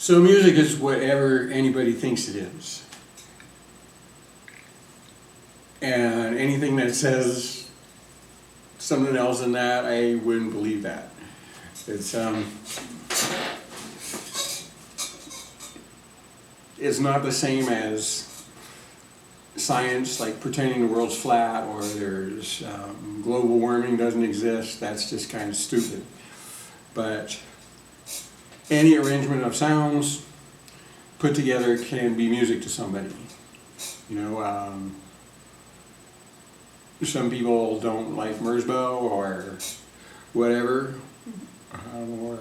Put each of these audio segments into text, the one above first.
So music is whatever anybody thinks it is. And anything that says something else than that, I wouldn't believe that. It's not the same as science, like pretending the world's flat or there's global warming doesn't exist. That's just kind of stupid. But any arrangement of sounds put together can be music to somebody. You know, some people don't like Merzbow or whatever, or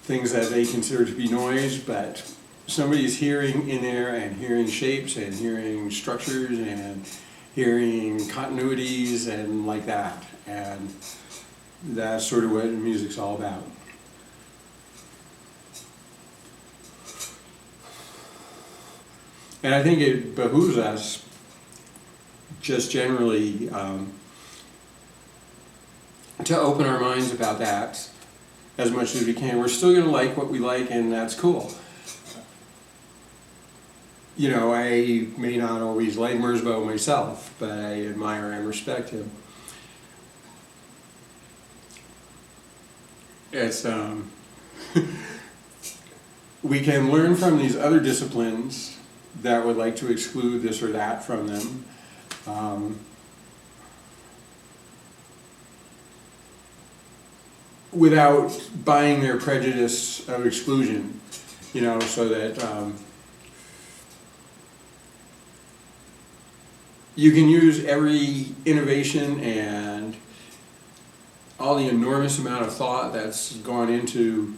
things that they consider to be noise, but somebody's hearing in there and hearing shapes and hearing structures and hearing continuities and like that. And that's sort of what music's all about. And I think it behooves us just generally to open our minds about that as much as we can. We're still going to like what we like, and that's cool. You know, I may not always like Merzbow myself, but I admire and respect him. It's we can learn from these other disciplines that would like to exclude this or that from them. Without buying their prejudice of exclusion, you know, so that you can use every innovation and all the enormous amount of thought that's gone into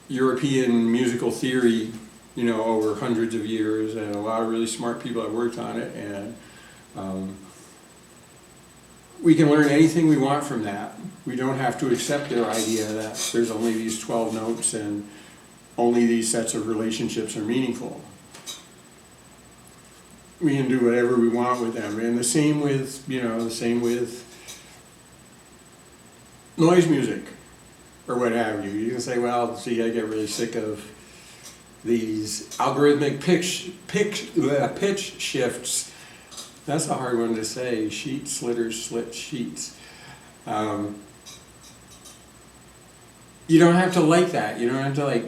European musical theory, you know, over hundreds of years, and a lot of really smart people have worked on it, and we can learn anything we want from that. We don't have to accept their idea that there's only these 12 notes and only these sets of relationships are meaningful. We can do whatever we want with them, and the same with, you know, the same with noise music or what have you. You can say, well, see, I get really sick of these algorithmic pitch shifts. That's a hard one to say. Sheet slitters, slit sheets. You don't have to like that. You don't have to like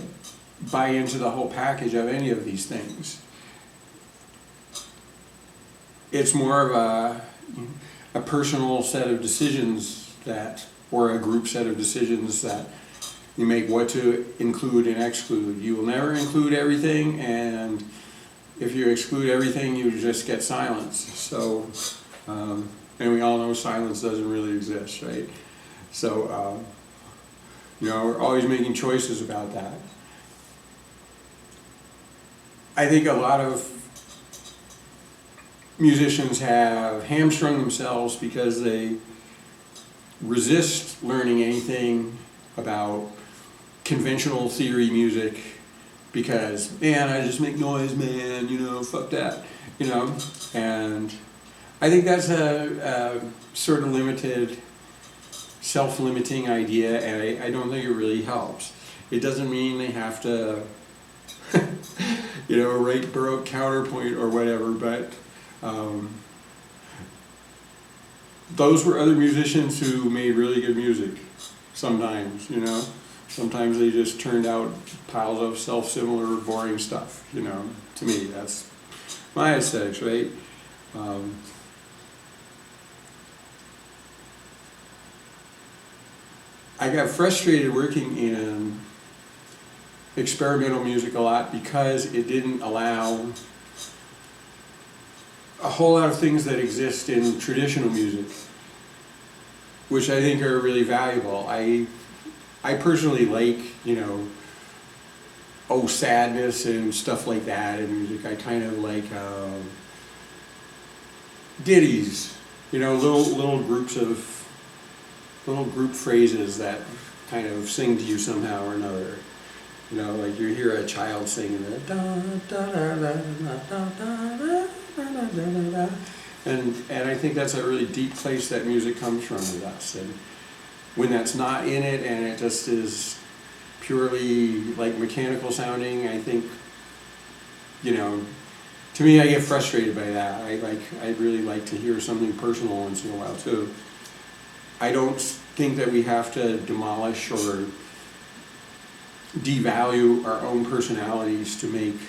buy into the whole package of any of these things. It's more of a personal set of decisions that, or a group set of decisions that you make what to include and exclude. You will never include everything, and if you exclude everything, you just get silence. So, and we all know silence doesn't really exist, right? So, you know, we're always making choices about that. I think a lot of musicians have hamstrung themselves because they resist learning anything about conventional theory music because, man, I just make noise, man, you know, fuck that, you know. And I think that's a sort of limited, self-limiting idea, and I don't think it really helps. It doesn't mean they have to, you know, write Baroque counterpoint or whatever, but those were other musicians who made really good music sometimes, you know. Sometimes they just turned out piles of self-similar, boring stuff, you know. To me, that's my aesthetics, right? I got frustrated working in experimental music a lot because it didn't allow a whole lot of things that exist in traditional music, which I think are really valuable. I personally like, you know, sadness and stuff like that in music. I kind of like ditties, you know, little groups of little group phrases that kind of sing to you somehow or another. You know, like you hear a child singing the da da da da da da da da da, and I think that's a really deep place that music comes from with us. And when that's not in it and it just is purely like mechanical sounding, I think, you know, to me, I get frustrated by that. I really like to hear something personal once in a while too. I don't think that we have to demolish or devalue our own personalities to make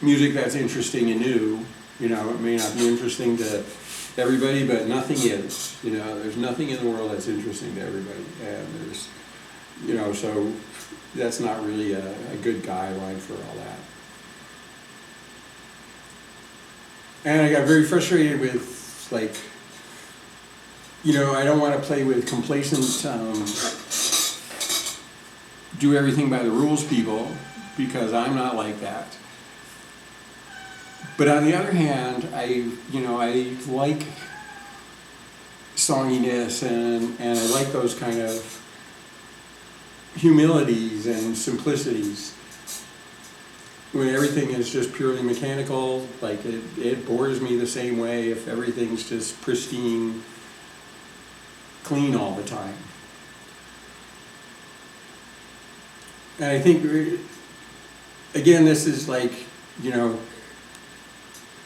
music that's interesting and new. You know, it may not be interesting to everybody, but nothing is. You know, there's nothing in the world that's interesting to everybody, and there's, you know, so that's not really a good guideline for all that. And I got very frustrated with, like, you know, I don't want to play with complacent, do everything by the rules people, because I'm not like that. But on the other hand, I like songiness, and I like those kind of humilities and simplicities. When everything is just purely mechanical, like it bores me the same way if everything's just pristine, clean all the time. And I think, again, this is like, you know,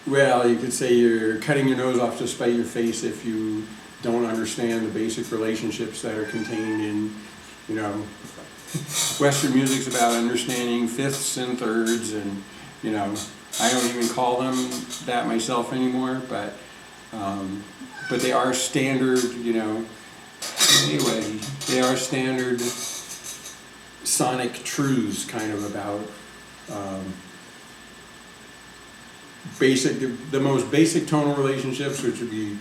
well, you could say you're cutting your nose off to spite your face if you don't understand the basic relationships that are contained in, you know, Western music's about understanding fifths and thirds, and, you know, I don't even call them that myself anymore, but they are standard, you know, anyway, they are standard sonic truths kind of about the most basic tonal relationships, which would be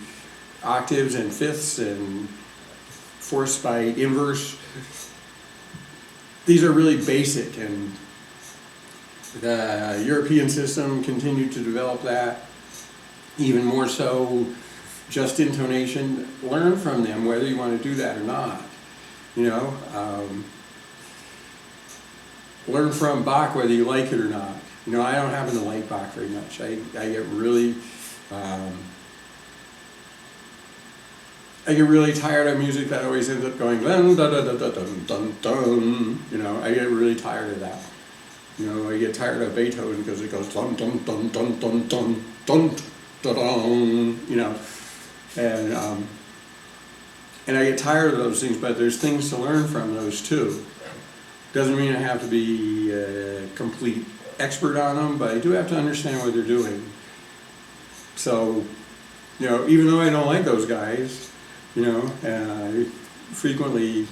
octaves and fifths and fourths by inverse. These are really basic, and the European system continued to develop that, even more so just intonation. Learn from them whether you want to do that or not, you know. Learn from Bach whether you like it or not. You know, I don't happen to like Bach very much. I get really tired of music that always ends up going dun dun dun dun dun dun dun. You know, I get really tired of that. You know, I get tired of Beethoven because it goes dun dun dun dun dun dun dun dun dun. You know, and I get tired of those things. But there's things to learn from those too. Doesn't mean I have to be a complete expert on them, but I do have to understand what they're doing. So, you know, even though I don't like those guys, you know, and I frequently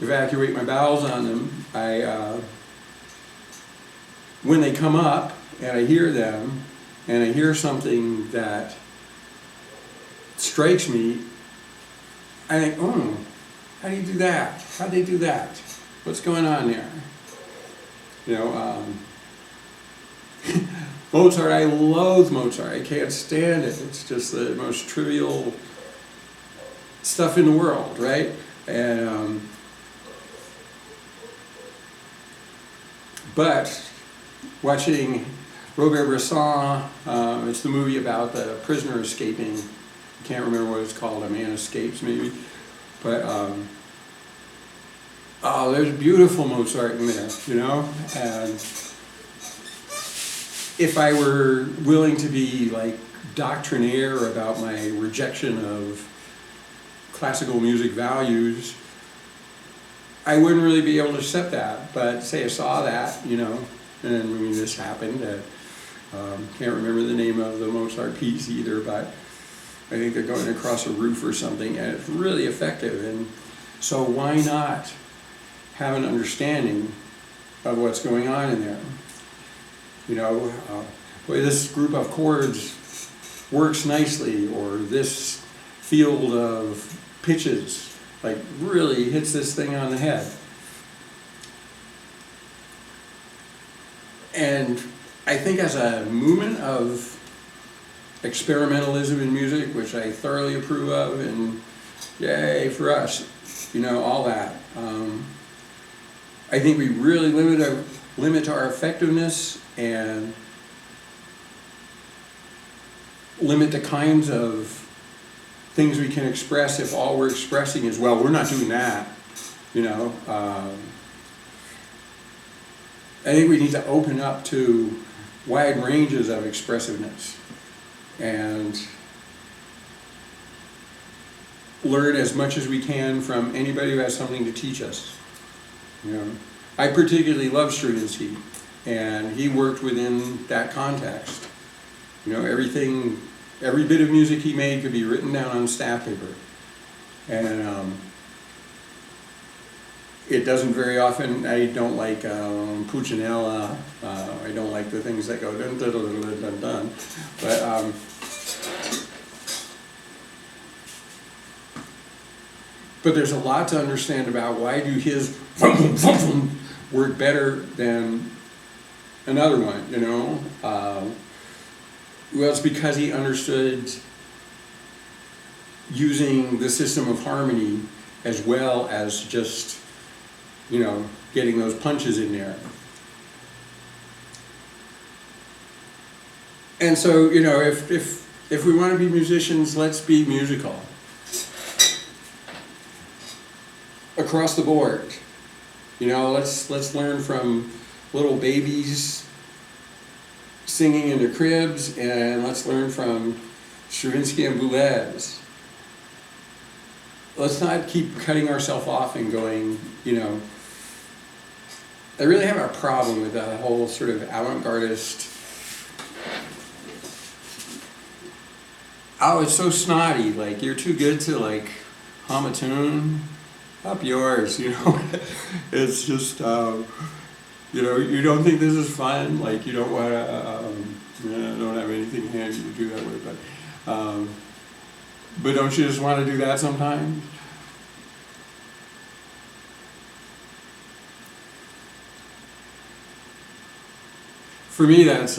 evacuate my bowels on them, when they come up and I hear them and I hear something that strikes me, I think, oh, how do you do that? How'd they do that? What's going on there? You know, Mozart, I loathe Mozart. I can't stand it. It's just the most trivial stuff in the world, right? And but watching Robert Bresson, it's the movie about the prisoner escaping. I can't remember what it's called. A Man Escapes, maybe. But oh, there's beautiful Mozart in there, you know. And if I were willing to be like doctrinaire about my rejection of classical music values, I wouldn't really be able to accept that. But say I saw that, you know, and I mean this happened. Can't remember the name of the Mozart piece either, but I think they're going across a roof or something, and it's really effective. And so why not have an understanding of what's going on in there? You know, boy, this group of chords works nicely, or this field of pitches like really hits this thing on the head. And I think as a movement of experimentalism in music, which I thoroughly approve of, and yay for us, you know, all that, I think we really limit our effectiveness and limit the kinds of things we can express if all we're expressing is, well, we're not doing that. You know, I think we need to open up to wide ranges of expressiveness and learn as much as we can from anybody who has something to teach us. You know, I particularly love Stravinsky, and he worked within that context. You know, everything, every bit of music he made could be written down on staff paper, and it doesn't very often. I don't like Puccinella. I don't like the things that go dun dun dun dun dun dun. But there's a lot to understand about why do his work better than another one. You know, well, it's because he understood using the system of harmony as well as just, you know, getting those punches in there. And so, you know, if we want to be musicians, let's be musical. Across the board. You know, let's learn from little babies singing in their cribs, and let's learn from Stravinsky and Boulez. Let's not keep cutting ourselves off and going, you know, I really have a problem with that whole sort of avant-gardist, oh, it's so snotty, like, you're too good to, like, hum a tune, up yours, you know. It's just, you know, you don't think this is fun, like, you don't want to, I don't have anything handy to do that with, but don't you just want to do that sometimes? For me, that's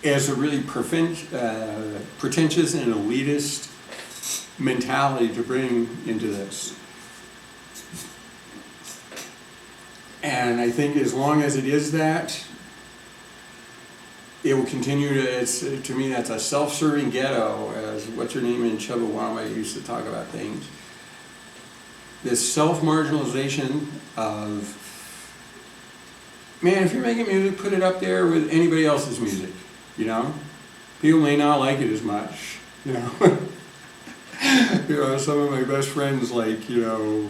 as a really pretentious and elitist mentality to bring into this. And I think as long as it is that, it will continue to me, that's a self-serving ghetto, as what's her name in Chubbawamba used to talk about things. This self-marginalization of, man, if you're making music, put it up there with anybody else's music, you know? People may not like it as much, you know? You know, some of my best friends like, you know,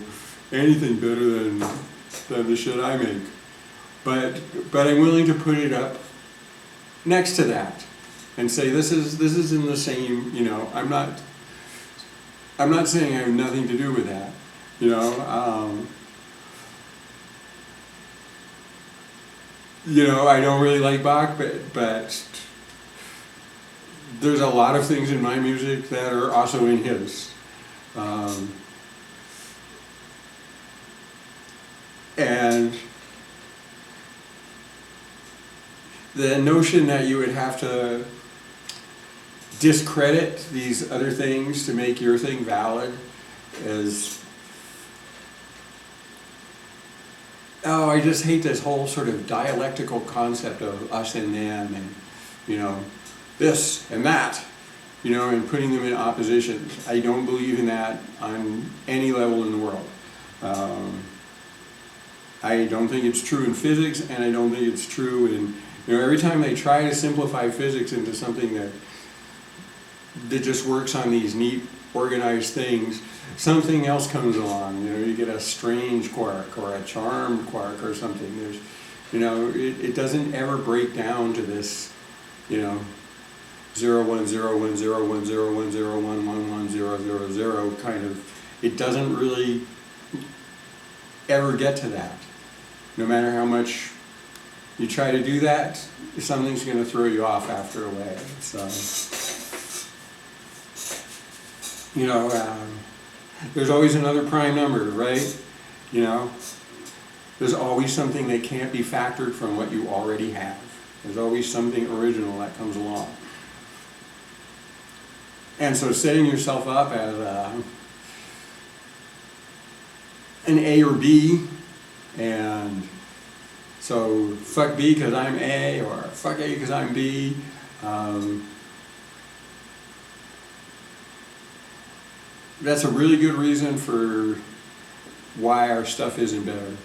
anything better than the shit I make. But I'm willing to put it up next to that and say this is in the same, you know, I'm not saying I have nothing to do with that, you know. You know, I don't really like Bach, but there's a lot of things in my music that are also in his. And the notion that you would have to discredit these other things to make your thing valid is, oh, I just hate this whole sort of dialectical concept of us and them, and, you know, this and that, you know, and putting them in opposition. I don't believe in that on any level in the world. I don't think it's true in physics, and I don't think it's true in, you know, every time they try to simplify physics into something that just works on these neat, organized things, something else comes along. You know, you get a strange quark or a charmed quark or something. There's, you know, it doesn't ever break down to this, you know, 0 1 0 1 0 1 0 1 0 1 1 1 0 0 0 kind of. It doesn't really ever get to that. No matter how much you try to do that, something's going to throw you off after a way. So, you know, there's always another prime number, right? You know, there's always something that can't be factored from what you already have. There's always something original that comes along. And so setting yourself up as an A or B, and so fuck B because I'm A, or fuck A because I'm B. that's a really good reason for why our stuff isn't better.